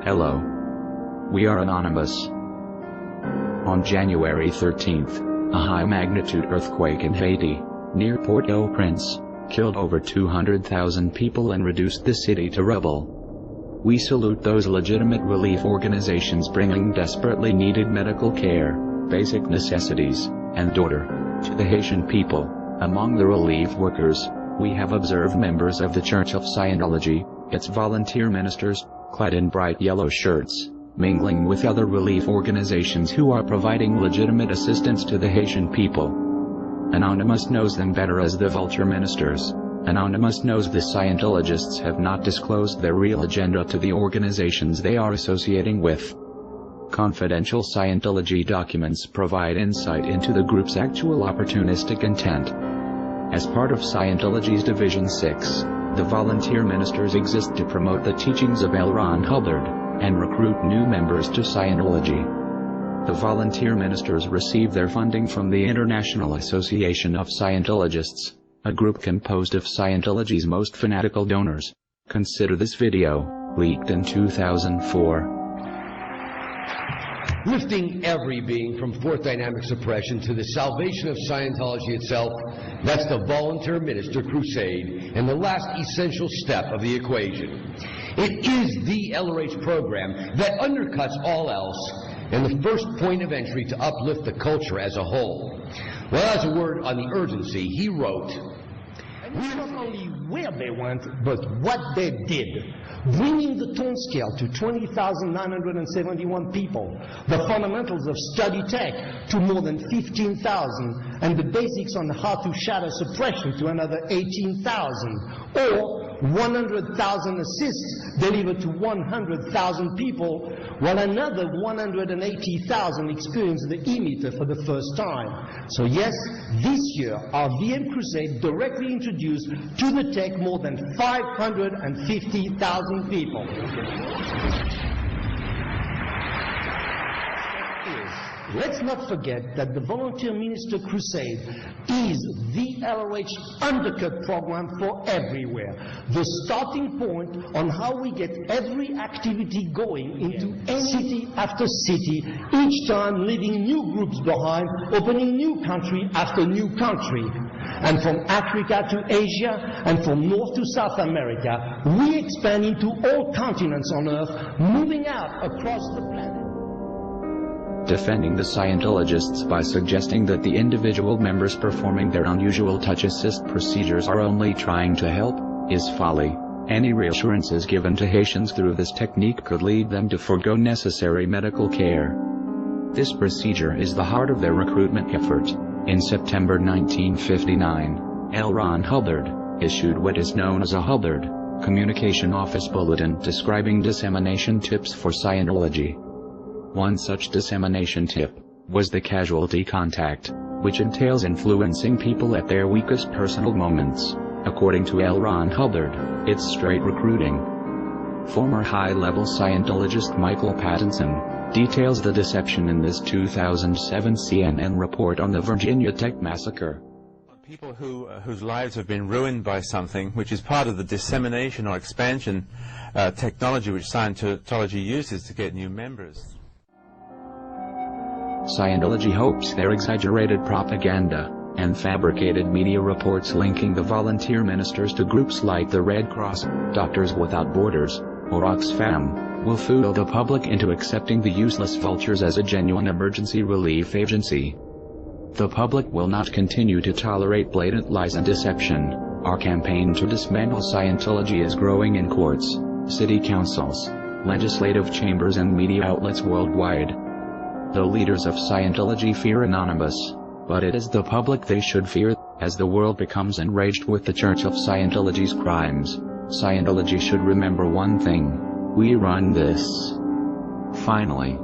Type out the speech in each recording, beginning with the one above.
Hello. We are Anonymous. On January 13th, a high-magnitude earthquake in Haiti, near Port-au-Prince, killed over 200,000 people and reduced the city to rubble. We salute those legitimate relief organizations bringing desperately needed medical care, basic necessities, and order to the Haitian people. Among the relief workers, we have observed members of the Church of Scientology, its volunteer ministers, clad in bright yellow shirts, mingling with other relief organizations who are providing legitimate assistance to the Haitian people. Anonymous knows them better as the Vulture Ministers. Anonymous knows the Scientologists have not disclosed their real agenda to the organizations they are associating with. Confidential Scientology documents provide insight into the group's actual opportunistic intent. As part of Scientology's Division 6, the volunteer ministers exist to promote the teachings of L. Ron Hubbard and recruit new members to Scientology. The volunteer ministers receive their funding from the International Association of Scientologists, a group composed of Scientology's most fanatical donors. Consider this video, leaked in 2004. Lifting every being from fourth dynamic suppression to the salvation of Scientology itself, that's the Volunteer Minister Crusade, and the last essential step of the equation. It is the LRH program that undercuts all else, and the first point of entry to uplift the culture as a whole. Well, as a word on the urgency, he wrote, It's not only where they went, but what they did. Bringing the tone scale to 20,971 people, the fundamentals of study tech to more than 15,000, and the basics on how to shatter suppression to another 18,000, or 100,000 assists delivered to 100,000 people, while another 180,000 experienced the emitter for the first time. So yes, this year our VM Crusade directly introduced to the tech more than 550,000 people. Let's not forget that the Volunteer Minister Crusade is the LRH undercut program for everywhere. The starting point on how we get every activity going into any city after city, each time leaving new groups behind, opening new country after new country. And from Africa to Asia, and from North to South America, we expand into all continents on Earth, moving out across the planet. Defending the Scientologists by suggesting that the individual members performing their unusual touch assist procedures are only trying to help, is folly. Any reassurances given to Haitians through this technique could lead them to forego necessary medical care. This procedure is the heart of their recruitment effort. In September 1959, L. Ron Hubbard issued what is known as a Hubbard Communication Office Bulletin describing dissemination tips for Scientology. One such dissemination tip was the casualty contact, which entails influencing people at their weakest personal moments. According to L. Ron Hubbard, it's straight recruiting. Former high-level Scientologist Michael Pattinson details the deception in this 2007 CNN report on the Virginia Tech massacre. People whose lives have been ruined by something which is part of the dissemination or expansion technology which Scientology uses to get new members. Scientology hopes their exaggerated propaganda and fabricated media reports linking the volunteer ministers to groups like the Red Cross, Doctors Without Borders, or Oxfam will fool the public into accepting the useless vultures as a genuine emergency relief agency. The public will not continue to tolerate blatant lies and deception. Our campaign to dismantle Scientology is growing in courts, city councils, legislative chambers and media outlets worldwide. The leaders of Scientology fear Anonymous, but it is the public they should fear. As the world becomes enraged with the Church of Scientology's crimes, Scientology should remember one thing: we run this. Finally,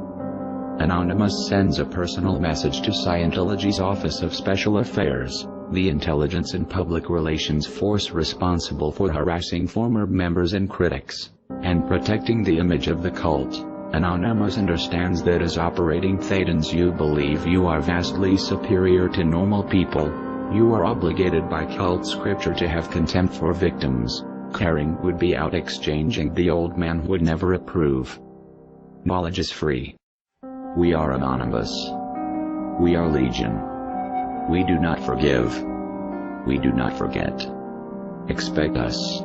Anonymous sends a personal message to Scientology's Office of Special Affairs, the intelligence and public relations force responsible for harassing former members and critics, and protecting the image of the cult. Anonymous understands that as operating Thetans you believe you are vastly superior to normal people. You are obligated by cult scripture to have contempt for victims. Caring would be out exchanging the old man would never approve. Knowledge is free. We are anonymous. We are legion. We do not forgive. We do not forget. Expect us.